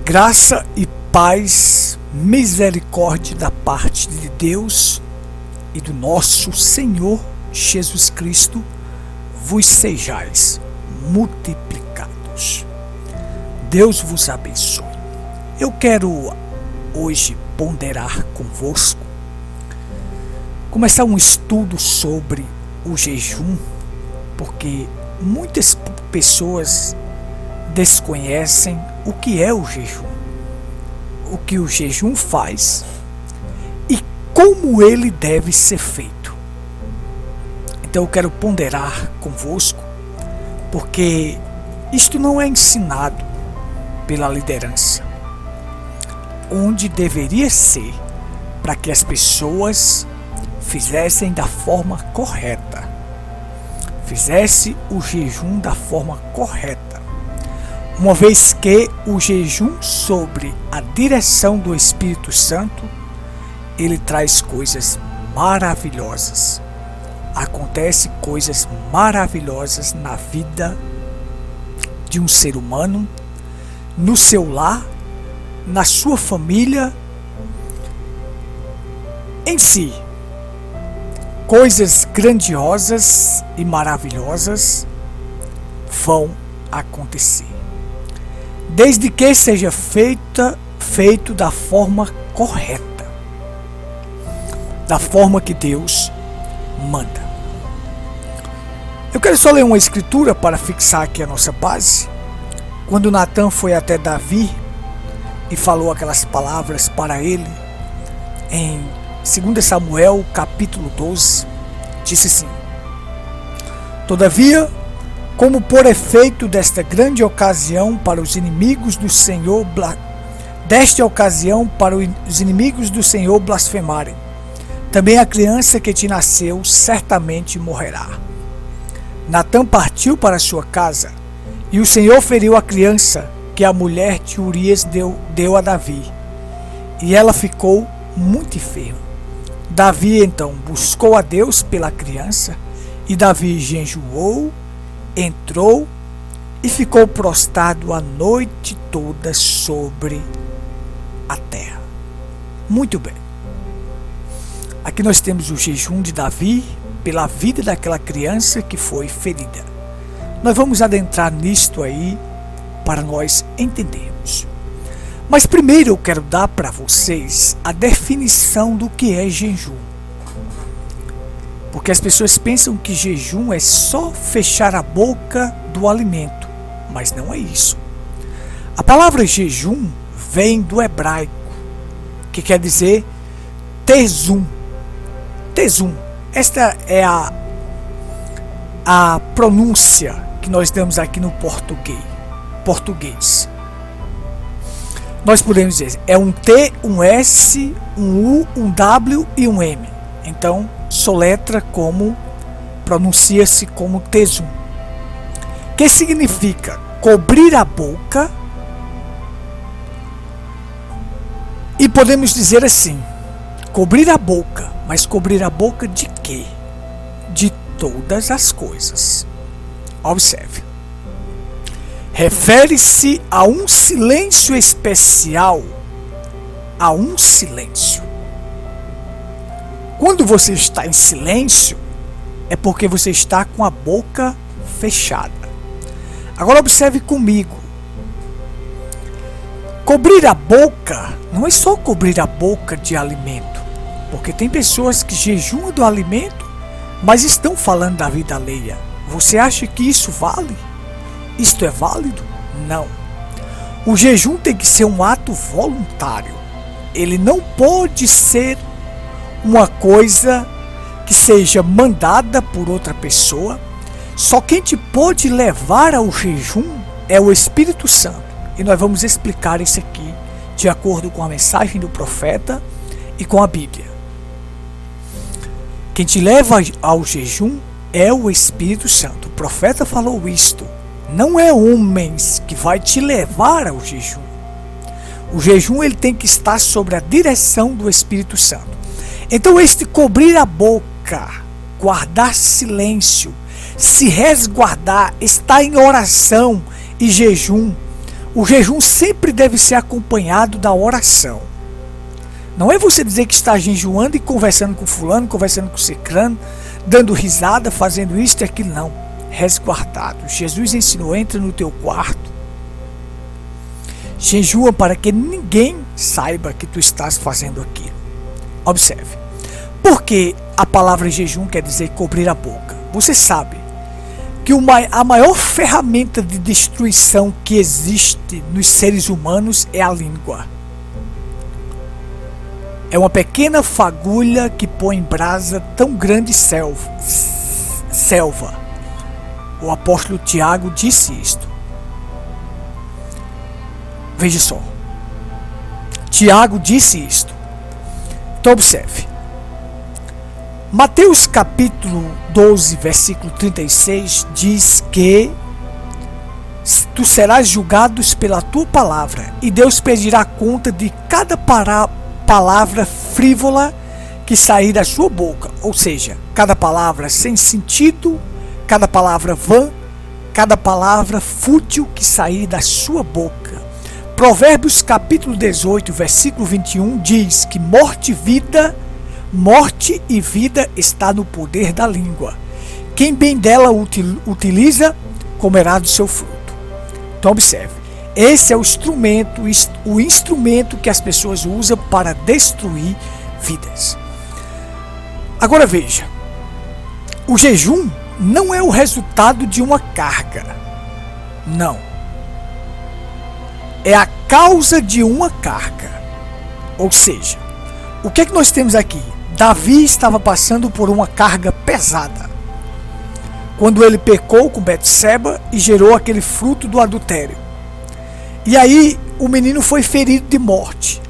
Graça e paz, misericórdia da parte de Deus e do nosso Senhor Jesus Cristo vos sejais multiplicados. Deus vos abençoe. Eu quero hoje ponderar convosco, começar um estudo sobre o jejum, porque muitas pessoas desconhecem o que é o jejum, o que o jejum faz e como ele deve ser feito. Então eu quero ponderar convosco, porque isto não é ensinado pela liderança, onde deveria ser para que as pessoas fizessem da forma correta, fizesse o jejum da forma correta, uma vez que o jejum sobre a direção do Espírito Santo, ele traz coisas maravilhosas. Acontece coisas maravilhosas na vida de um ser humano, no seu lar, na sua família, em si. Coisas grandiosas e maravilhosas vão acontecer, desde que seja feito da forma correta, da forma que Deus manda. Eu quero só ler uma escritura para fixar aqui a nossa base. Quando Natã foi até Davi e falou aquelas palavras para ele, em 2 Samuel capítulo 12, disse assim: Todavia, como por efeito desta grande ocasião para os inimigos do Senhor, blasfemarem, também a criança que te nasceu certamente morrerá. Natã partiu para sua casa, e o Senhor feriu a criança que a mulher de Urias deu a Davi, e ela ficou muito enferma. Davi então buscou a Deus pela criança, e Davi jejuou, entrou e ficou prostrado a noite toda sobre a terra. Muito bem. Aqui nós temos o jejum de Davi pela vida daquela criança que foi ferida. Nós vamos adentrar nisto aí para nós entendermos. Mas primeiro eu quero dar para vocês a definição do que é jejum. Porque as pessoas pensam que jejum é só fechar a boca do alimento, mas não é isso. A palavra jejum vem do hebraico, que quer dizer tesum. Tesum. Esta é a pronúncia que nós damos aqui no português. Nós podemos dizer, é um T, um S, um U, um W e um M. Então, soletra como, pronuncia-se como tesum. Que significa cobrir a boca. E podemos dizer assim, cobrir a boca. Mas cobrir a boca de quê? De todas as coisas. Observe. Refere-se a um silêncio especial, a um silêncio. Quando você está em silêncio, é porque você está com a boca fechada. Agora observe comigo. Cobrir a boca não é só cobrir a boca de alimento, porque tem pessoas que jejuam do alimento, mas estão falando da vida alheia. Você acha que isso vale? Isto é válido? Não. O jejum tem que ser um ato voluntário. Ele não pode ser uma coisa que seja mandada por outra pessoa. Só quem te pode levar ao jejum é o Espírito Santo. E nós vamos explicar isso aqui de acordo com a mensagem do profeta e com a Bíblia. Quem te leva ao jejum é o Espírito Santo. O profeta falou isto. Não é homens que vai te levar ao jejum. O jejum ele tem que estar sob a direção do Espírito Santo. Então este cobrir a boca, guardar silêncio, se resguardar, estar em oração e jejum, O jejum sempre deve ser acompanhado da oração. Não é você dizer que está jejuando e conversando com fulano, conversando com ciclano, dando risada, fazendo isso e aquilo, não. Resguardado. Jesus ensinou, entra no teu quarto, jejua para que ninguém saiba que tu estás fazendo aquilo. Observe. Porque a palavra jejum quer dizer cobrir a boca. Você sabe que a maior ferramenta de destruição que existe nos seres humanos é a língua. É uma pequena fagulha que põe em brasa tão grande selva. O apóstolo Tiago disse isto. Veja só. Tiago disse isto. Então observe. Mateus capítulo 12, versículo 36 diz que tu serás julgados pela tua palavra e Deus pedirá conta de cada palavra frívola que sair da sua boca, ou seja, cada palavra sem sentido, cada palavra vã, cada palavra fútil que sair da sua boca. Provérbios capítulo 18, versículo 21 diz que morte e vida está no poder da língua. Quem bem dela utiliza, comerá do seu fruto. Então observe, esse é o instrumento que as pessoas usam para destruir vidas. Agora veja, o jejum não é o resultado de uma carga. Não. É a causa de uma carga. Ou seja, o que é que nós temos aqui? Davi estava passando por uma carga pesada quando ele pecou com Betseba e gerou aquele fruto do adultério. E aí o menino foi ferido de morte.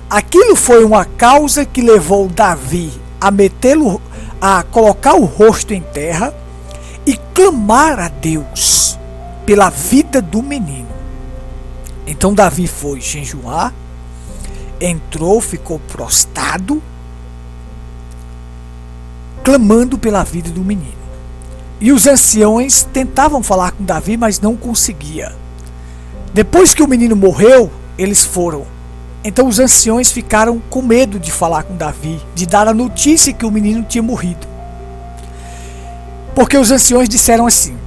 Aquilo foi uma causa que levou Davi a colocar o rosto em terra e clamar a Deus pela vida do menino. Então Davi foi jejuar, entrou, ficou prostrado, clamando pela vida do menino. E os anciões tentavam falar com Davi, mas não conseguia. Depois que o menino morreu, eles foram. Então os anciões ficaram com medo de falar com Davi, de dar a notícia que o menino tinha morrido. Porque os anciões disseram assim: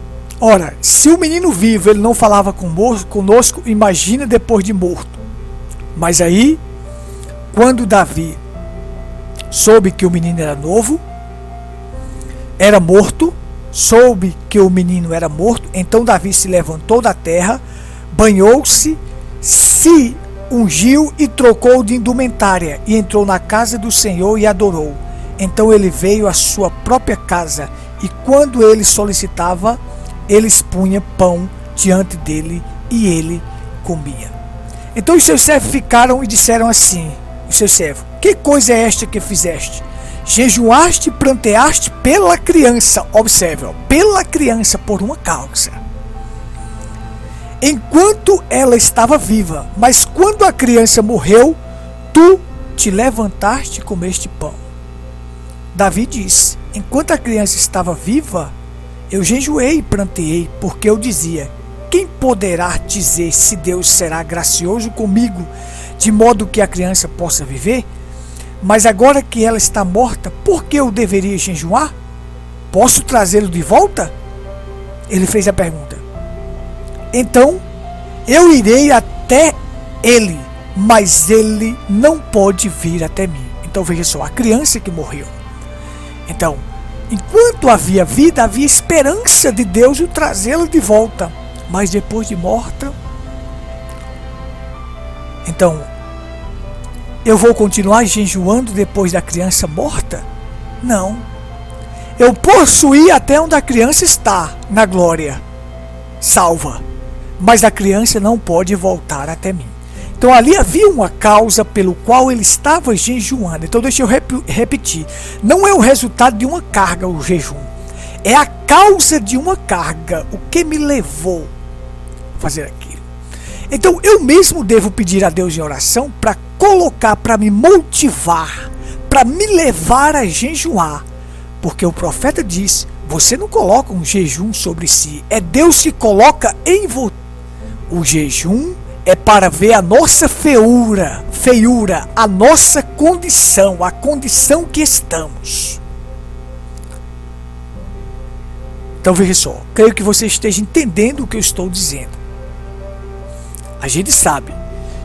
ora, se o menino vivo ele não falava conosco, imagina depois de morto. Mas aí, quando Davi soube que o menino era morto, soube que o menino era morto, então Davi se levantou da terra, banhou-se, se ungiu e trocou de indumentária, e entrou na casa do Senhor e adorou. Então ele veio à sua própria casa, e quando ele solicitava, eles punham pão diante dele, e ele comia. Então os seus servos ficaram e disseram assim: o seu servo, que coisa é esta que fizeste? Jejuaste e pranteaste pela criança. Observe, pela criança, por uma causa, enquanto ela estava viva. Mas quando a criança morreu, tu te levantaste e comeste pão. Davi disse: enquanto a criança estava viva, eu jejuei e pranteei, porque eu dizia: quem poderá dizer se Deus será gracioso comigo, de modo que a criança possa viver? Mas agora que ela está morta, por que eu deveria jejuar? Posso trazê-lo de volta? Ele fez a pergunta. Então, eu irei até ele, mas ele não pode vir até mim. Então veja só, a criança que morreu. Então, enquanto havia vida, havia esperança de Deus o trazê-la de volta. Mas depois de morta, então, eu vou continuar jejuando depois da criança morta? Não. Eu posso ir até onde a criança está, na glória, salva. Mas a criança não pode voltar até mim. Então ali havia uma causa pelo qual ele estava jejuando. Então deixa eu repetir. Não é o resultado de uma carga o jejum. É a causa de uma carga. O que me levou a fazer aquilo. Então eu mesmo devo pedir a Deus em oração para colocar, para me motivar, para me levar a jejuar. Porque o profeta diz: você não coloca um jejum sobre si, é Deus que coloca em você. O jejum é para ver a nossa feiura, a nossa condição, a condição que estamos. Então veja só, creio que você esteja entendendo o que eu estou dizendo. A gente sabe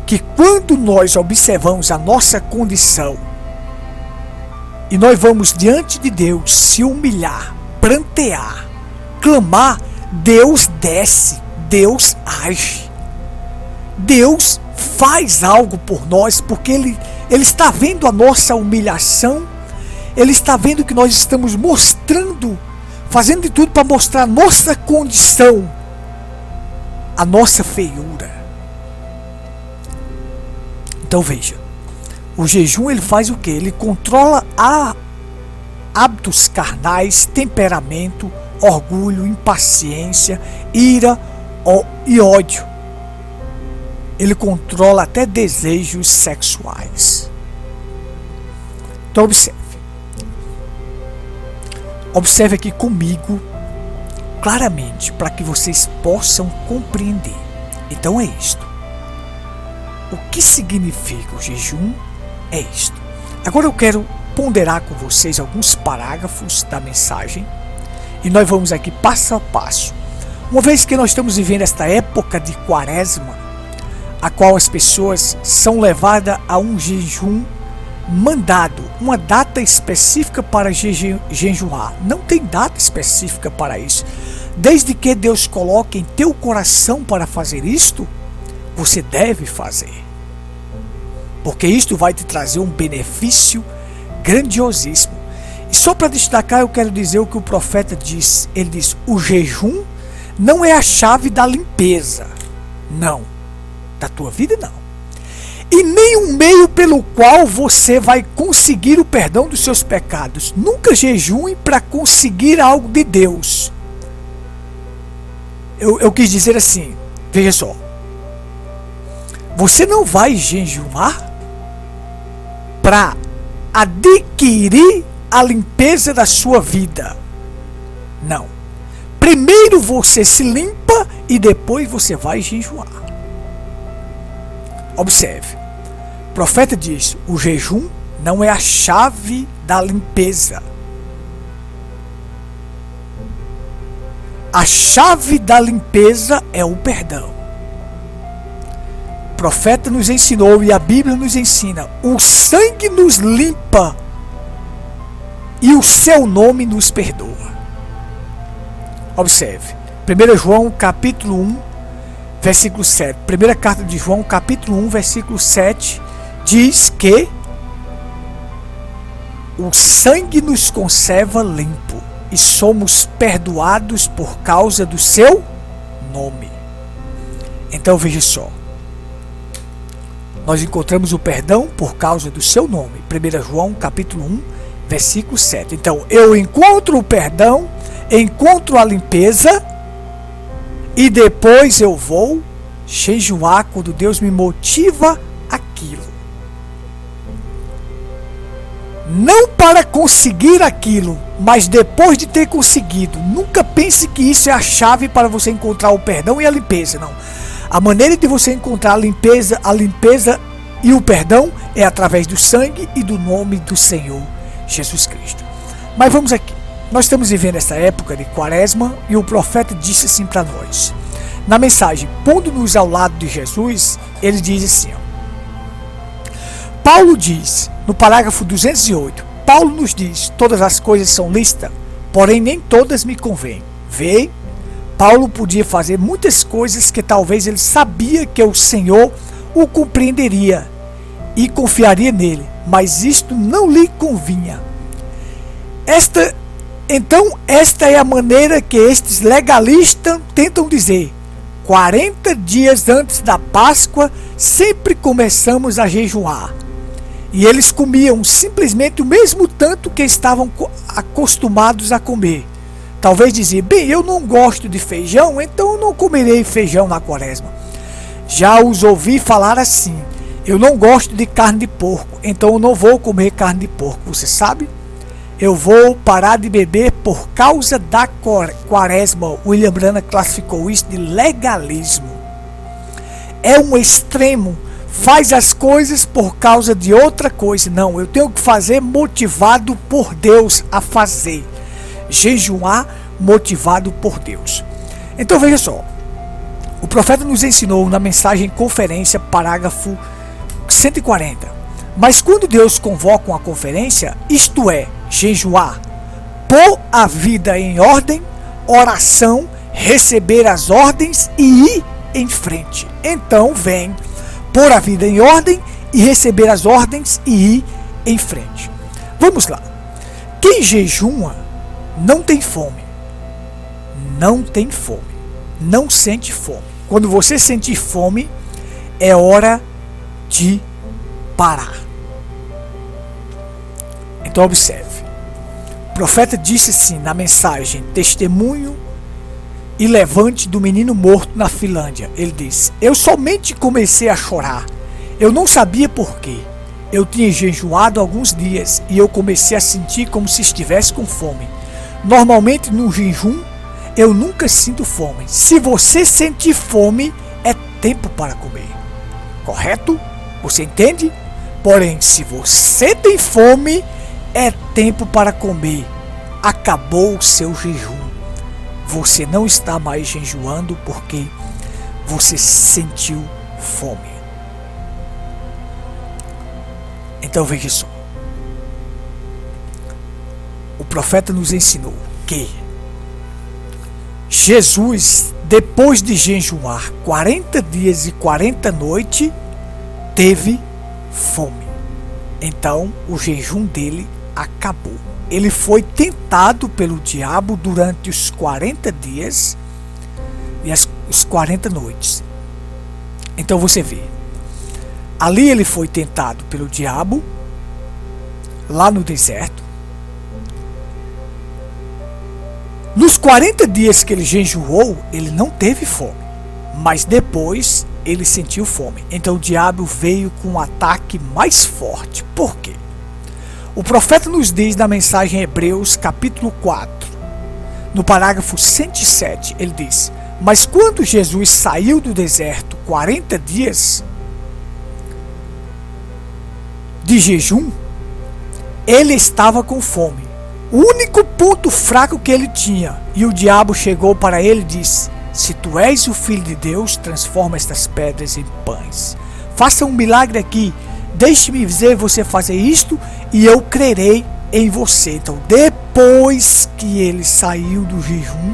que quando nós observamos a nossa condição e nós vamos diante de Deus se humilhar, prantear, clamar, Deus desce, Deus age. Deus faz algo por nós, porque Ele está vendo a nossa humilhação, Ele está vendo que nós estamos mostrando, fazendo de tudo para mostrar a nossa condição, a nossa feiura. Então veja, o jejum ele faz o quê? Ele controla hábitos carnais, temperamento, orgulho, impaciência, ira e ódio. Ele controla até desejos sexuais. Então observe. Observe aqui comigo claramente para que vocês possam compreender. Então é isto. O que significa o jejum é isto. Agora eu quero ponderar com vocês alguns parágrafos da mensagem e nós vamos aqui passo a passo. Uma vez que nós estamos vivendo esta época de quaresma, a qual as pessoas são levadas a um jejum mandado, uma data específica para jejuar. Não tem data específica para isso. Desde que Deus coloque em teu coração para fazer isto, você deve fazer. Porque isto vai te trazer um benefício grandiosíssimo. E só para destacar, eu quero dizer o que o profeta diz. Ele diz, o jejum não é a chave da limpeza. Não. Da tua vida, não. E nem um meio pelo qual você vai conseguir o perdão dos seus pecados. Nunca jejue para conseguir algo de Deus. Eu quis dizer assim, veja só. Você não vai jejuar para adquirir a limpeza da sua vida. Não. Primeiro você se limpa e depois você vai jejuar. Observe, o profeta diz, o jejum não é a chave da limpeza. A chave da limpeza é o perdão. O profeta nos ensinou e a Bíblia nos ensina, o sangue nos limpa e o seu nome nos perdoa. Observe, 1 João capítulo 1, versículo 7. Primeira carta de João, capítulo 1, versículo 7, diz que o sangue nos conserva limpo e somos perdoados por causa do seu nome. Então veja só. Nós encontramos o perdão por causa do seu nome. 1 João, capítulo 1, versículo 7. Então eu encontro o perdão, encontro a limpeza, e depois eu vou jejuar quando Deus me motiva aquilo. Não para conseguir aquilo, mas depois de ter conseguido. Nunca pense que isso é a chave para você encontrar o perdão e a limpeza, não. A maneira de você encontrar a limpeza e o perdão é através do sangue e do nome do Senhor Jesus Cristo. Mas vamos aqui. Nós estamos vivendo essa época de quaresma e o profeta disse assim para nós. Na mensagem, pondo-nos ao lado de Jesus, ele diz assim, ó. Paulo diz, no parágrafo 208, Paulo nos diz, todas as coisas são lícitas, porém nem todas me convêm. Vê, Paulo podia fazer muitas coisas que talvez ele sabia que o Senhor o compreenderia e confiaria nele, mas isto não lhe convinha. Então, esta é a maneira que estes legalistas tentam dizer. 40 dias antes da Páscoa, sempre começamos a jejuar. E eles comiam simplesmente o mesmo tanto que estavam acostumados a comer. Talvez dizer, bem, eu não gosto de feijão, então eu não comerei feijão na quaresma. Já os ouvi falar assim, eu não gosto de carne de porco, então eu não vou comer carne de porco, você sabe? Eu vou parar de beber por causa da quaresma. William Branham classificou isso de legalismo. é um extremo, faz as coisas por causa de outra coisa. Não, eu tenho que fazer motivado por Deus a fazer. Jejuar motivado por Deus. Então veja só, o profeta nos ensinou na mensagem conferência, parágrafo 140. Mas quando Deus convoca uma conferência, isto é, jejuar, pôr a vida em ordem, oração, receber as ordens e ir em frente. Então vem pôr a vida em ordem e receber as ordens e ir em frente. Vamos lá. Quem jejuma não tem fome. Não tem fome. Não sente fome. Quando você sentir fome, é hora de parar. Então observe. O profeta disse assim na mensagem Testemunho e Levante do menino morto na Finlândia. Ele disse: eu somente comecei a chorar. Eu não sabia por quê. Eu tinha jejuado alguns dias e eu comecei a sentir como se estivesse com fome. Normalmente no jejum eu nunca sinto fome. Se você sentir fome, é tempo para comer. Correto? Você entende? Porém, se você tem fome, é tempo para comer. Acabou o seu jejum. Você não está mais jejuando porque você sentiu fome. Então veja só. O profeta nos ensinou que Jesus, depois de jejuar 40 dias e 40 noites, teve fome. Então o jejum dele acabou. Ele foi tentado pelo diabo durante os 40 dias e os 40 noites. Então você vê, ali ele foi tentado pelo diabo, lá no deserto. Nos 40 dias que ele jejuou, ele não teve fome, mas depois ele sentiu fome. Então o diabo veio com um ataque mais forte. Por quê? O profeta nos diz na mensagem Hebreus capítulo 4, no parágrafo 107, ele diz: mas quando Jesus saiu do deserto 40 dias de jejum, ele estava com fome. O único ponto fraco que ele tinha, e o diabo chegou para ele e disse: se tu és o filho de Deus, transforma estas pedras em pães. Faça um milagre aqui. Deixe-me ver você fazer isto e eu crerei em você. Então, depois que ele saiu do jejum,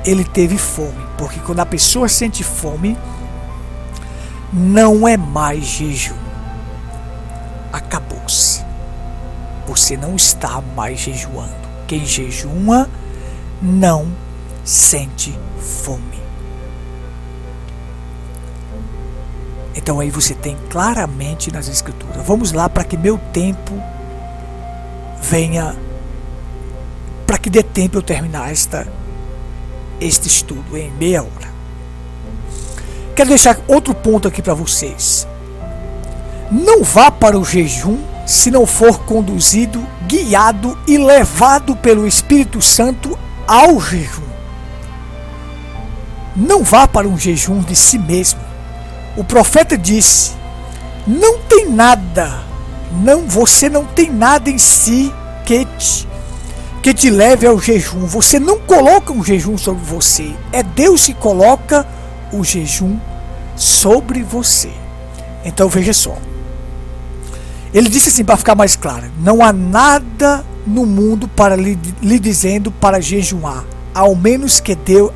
ele teve fome. Porque quando a pessoa sente fome, não é mais jejum. Acabou-se. Você não está mais jejuando. Quem jejuma não sente fome. Então aí você tem claramente nas escrituras. Vamos lá para que meu tempo venha, para que dê tempo eu terminar este estudo em meia hora. Quero deixar outro ponto aqui para vocês. Não vá para o jejum se não for conduzido, guiado e levado pelo Espírito Santo ao jejum. Não vá para um jejum de si mesmo. O profeta disse: não tem nada, você não tem nada em si que te leve ao jejum. Você não coloca um jejum sobre você. É Deus que coloca o jejum sobre você. Então veja só. Ele disse assim, para ficar mais claro: não há nada no mundo para lhe dizendo para jejuar, ao menos que Deus,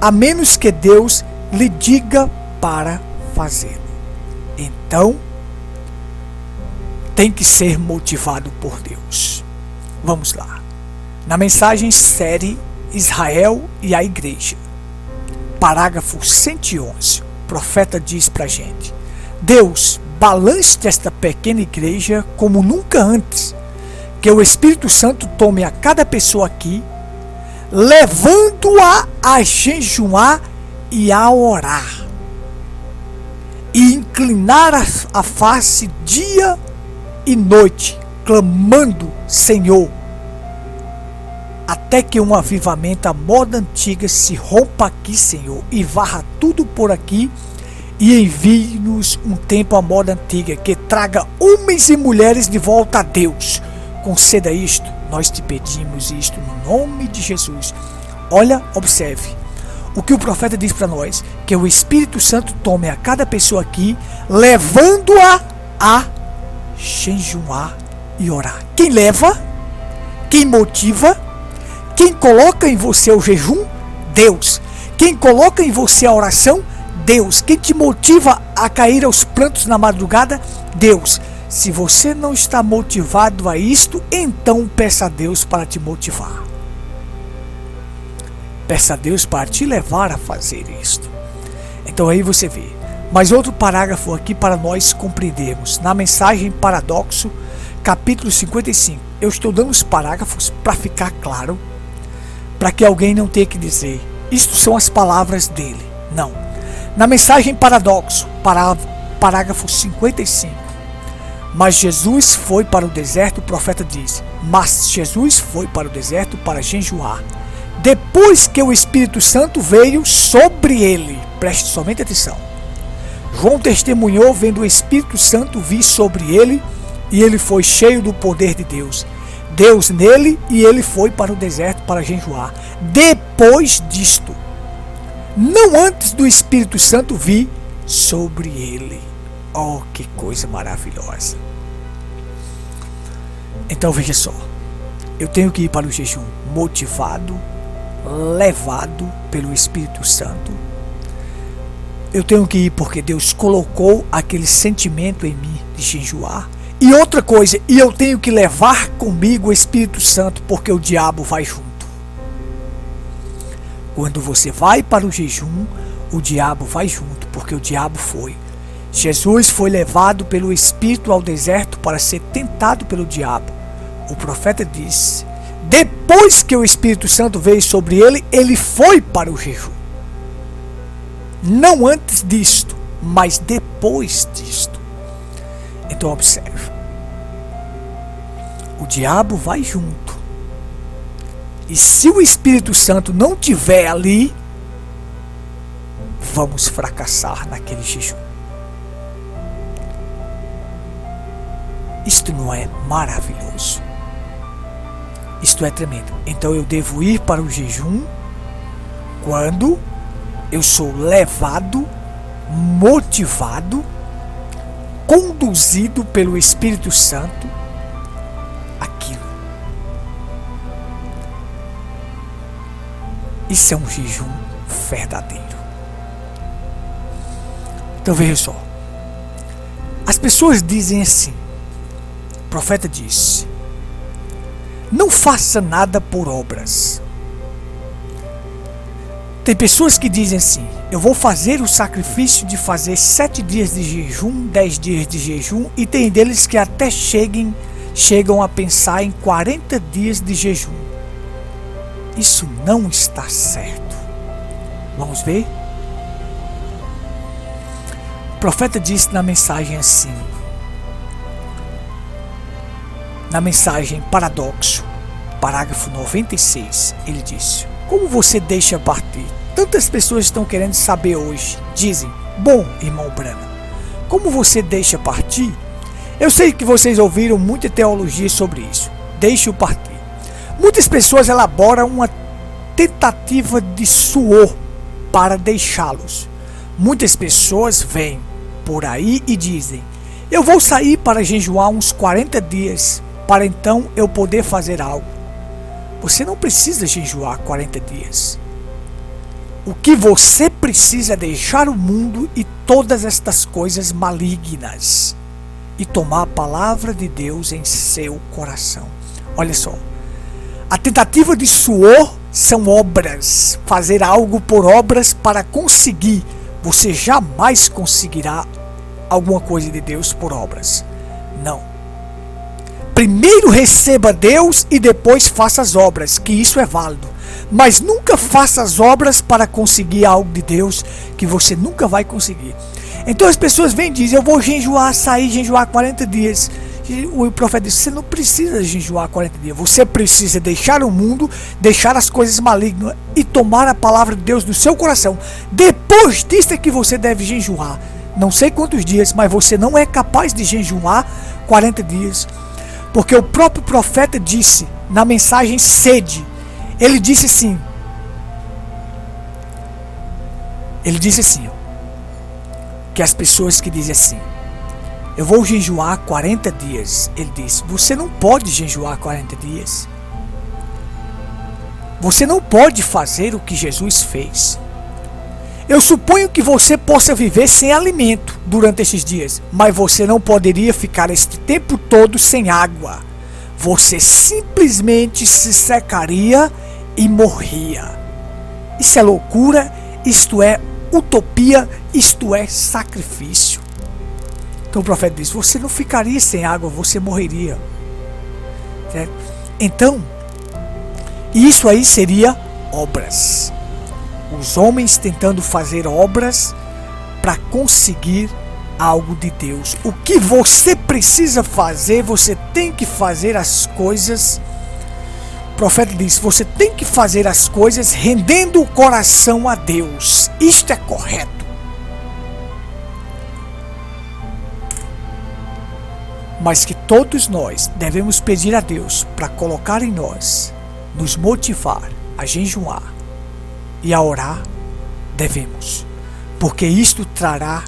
a menos que Deus lhe diga para fazê-lo. Então tem que ser motivado por Deus. Vamos lá. Na mensagem série Israel e a Igreja, parágrafo 111, o profeta diz pra gente: Deus, balance esta pequena igreja como nunca antes, que o Espírito Santo tome a cada pessoa aqui, levando-a a jejuar e a orar, e inclinar a face dia e noite, clamando: Senhor, até que um avivamento à moda antiga se rompa aqui, Senhor, e varra tudo por aqui e envie-nos um tempo à moda antiga, que traga homens e mulheres de volta a Deus. Conceda isto, nós te pedimos isto no nome de Jesus. Olha, observe o que o profeta diz para nós, que o Espírito Santo tome a cada pessoa aqui, levando-a a jejuar e orar. Quem leva? Quem motiva? Quem coloca em você o jejum? Deus. Quem coloca em você a oração? Deus. Quem te motiva a cair aos prantos na madrugada? Deus. Se você não está motivado a isto, então peça a Deus para te motivar. Peça a Deus para te levar a fazer isto. Então aí você vê. Mais outro parágrafo aqui para nós compreendermos. Na mensagem Paradoxo, capítulo 55. Eu estou dando os parágrafos para ficar claro, para que alguém não tenha que dizer, isto são as palavras dele. Não. Na mensagem Paradoxo, parágrafo 55. Mas Jesus foi para o deserto, o profeta diz. Mas Jesus foi para o deserto para jejuar. Depois que o Espírito Santo veio sobre ele. Preste somente atenção. João testemunhou vendo o Espírito Santo vir sobre ele, e ele foi cheio do poder de Deus. Deus nele, e ele foi para o deserto para jejuar. Depois disto, não antes do Espírito Santo vir sobre ele. Oh, que coisa maravilhosa. Então veja só, eu tenho que ir para o jejum motivado, levado pelo Espírito Santo. Eu tenho que ir porque Deus colocou aquele sentimento em mim de jejuar. E outra coisa, e eu tenho que levar comigo o Espírito Santo, porque o diabo vai junto. Quando você vai para o jejum, o diabo vai junto, porque o diabo foi. Jesus foi levado pelo Espírito ao deserto para ser tentado pelo diabo. O profeta disse, depois que o Espírito Santo veio sobre ele, ele foi para o jejum. Não antes disto, mas depois disto. Então observe. O diabo vai junto. E se o Espírito Santo não estiver ali, vamos fracassar naquele jejum. Isto não é maravilhoso? Isto é tremendo. Então eu devo ir para o jejum quando eu sou levado, motivado, conduzido pelo Espírito Santo aquilo. Isso é um jejum verdadeiro. Então veja só. As pessoas dizem assim, o profeta disse, não faça nada por obras. Tem pessoas que dizem assim, eu vou fazer o sacrifício de fazer 7 dias de jejum, 10 dias de jejum, e tem deles que até chegam a pensar em 40 dias de jejum. Isso não está certo. Vamos ver? O profeta disse na mensagem assim, na mensagem Paradoxo, parágrafo 96, ele disse, como você deixa partir? Tantas pessoas estão querendo saber hoje. Dizem, bom, irmão Branham, como você deixa partir? Eu sei que vocês ouviram muita teologia sobre isso. Deixe-o partir. Muitas pessoas elaboram uma tentativa de suor para deixá-los. Muitas pessoas vêm por aí e dizem, eu vou sair para jejuar uns 40 dias, para então eu poder fazer algo. Você não precisa jejuar 40 dias. O que você precisa é deixar o mundo e todas estas coisas malignas e tomar a palavra de Deus em seu coração. Olha só, a tentativa de suor são obras, fazer algo por obras para conseguir. Você jamais conseguirá alguma coisa de Deus por obras. Não. Primeiro receba Deus e depois faça as obras, que isso é válido. Mas nunca faça as obras para conseguir algo de Deus que você nunca vai conseguir. Então as pessoas vêm e dizem, eu vou jejuar, sair jejuar 40 dias. O profeta disse: você não precisa jejuar 40 dias. Você precisa deixar o mundo, deixar as coisas malignas e tomar a palavra de Deus no seu coração. Depois disso é que você deve jejuar. Não sei quantos dias, mas você não é capaz de jejuar 40 dias. Porque o próprio profeta disse na mensagem sede. Ele disse assim. Que as pessoas que dizem assim: eu vou jejuar 40 dias. Ele disse: você não pode jejuar 40 dias. Você não pode fazer o que Jesus fez. Eu suponho que você possa viver sem alimento durante esses dias, mas você não poderia ficar este tempo todo sem água. Você simplesmente se secaria e morria. Isso é loucura, isto é utopia, isto é sacrifício. Então o profeta diz: você não ficaria sem água, você morreria. Certo? Então, isso aí seria obras. Os homens tentando fazer obras para conseguir algo de Deus. O que você precisa fazer, você tem que fazer as coisas. O profeta diz: você tem que fazer as coisas rendendo o coração a Deus. Isto é correto. Mas que todos nós devemos pedir a Deus para colocar em nós, nos motivar a jejuar e a orar, devemos, porque isto trará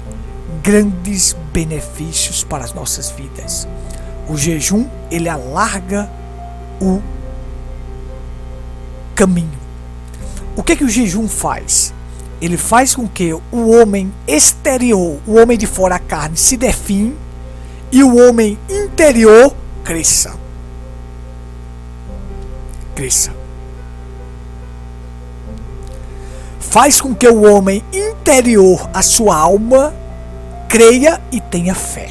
grandes benefícios para as nossas vidas. O jejum, ele alarga o caminho. O que o jejum faz? Ele faz com que o homem exterior, o homem de fora, a carne, se define e o homem interior cresça. Faz com que o homem interior, a sua alma, creia e tenha fé.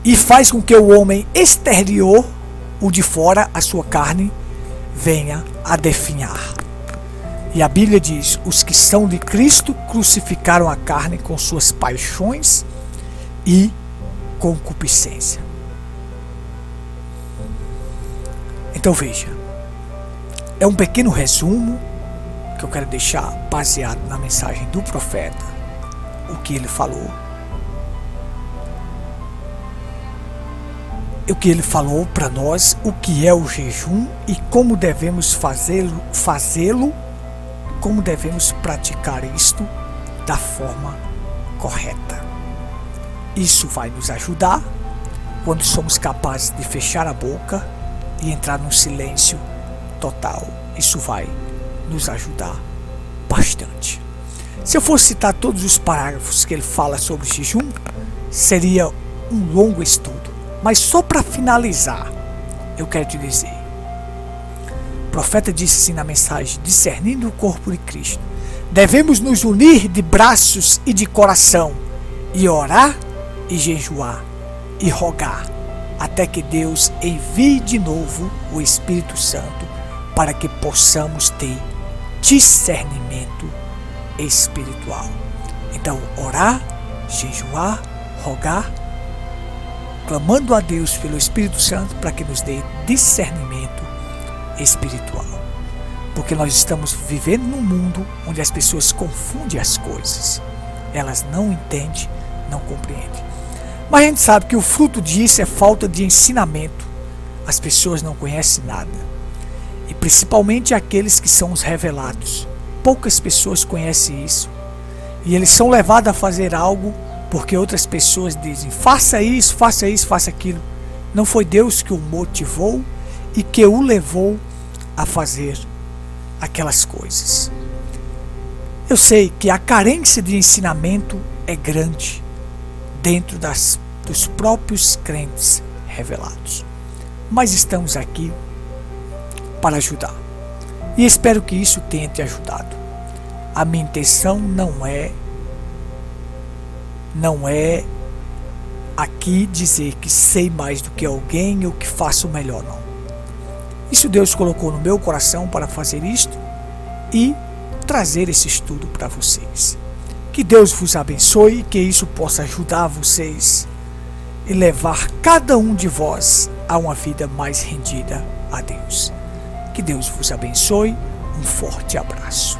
E faz com que o homem exterior, o de fora, a sua carne, venha a definhar. E a Bíblia diz: os que são de Cristo crucificaram a carne com suas paixões e concupiscência. Então veja, é um pequeno resumo que eu quero deixar baseado na mensagem do profeta, o que ele falou. O que ele falou para nós, o que é o jejum e como devemos fazê-lo, como devemos praticar isto da forma correta. Isso vai nos ajudar quando somos capazes de fechar a boca e entrar num silêncio total. Isso vai nos ajudar bastante. Se eu fosse citar todos os parágrafos que ele fala sobre jejum, seria um longo estudo. Mas só para finalizar, eu quero te dizer: o profeta disse assim na mensagem, discernindo o corpo de Cristo: devemos nos unir de braços e de coração, e orar e jejuar e rogar, até que Deus envie de novo o Espírito Santo, para que possamos ter discernimento espiritual. Então, orar, jejuar, rogar, clamando a Deus pelo Espírito Santo para que nos dê discernimento espiritual. Porque nós estamos vivendo num mundo onde as pessoas confundem as coisas. Elas não entendem, não compreendem. Mas a gente sabe que o fruto disso é falta de ensinamento. As pessoas não conhecem nada. E principalmente aqueles que são os revelados. Poucas pessoas conhecem isso. E eles são levados a fazer algo porque outras pessoas dizem: faça isso, faça isso, faça aquilo. Não foi Deus que o motivou e que o levou a fazer aquelas coisas. Eu sei que a carência de ensinamento é grande dentro dos próprios crentes revelados. Mas estamos aqui para ajudar. E espero que isso tenha te ajudado. A minha intenção não é aqui dizer que sei mais do que alguém ou que faço melhor, não. Isso Deus colocou no meu coração para fazer isto e trazer esse estudo para vocês. Que Deus vos abençoe e que isso possa ajudar vocês e levar cada um de vós a uma vida mais rendida a Deus. Que Deus vos abençoe. Um forte abraço.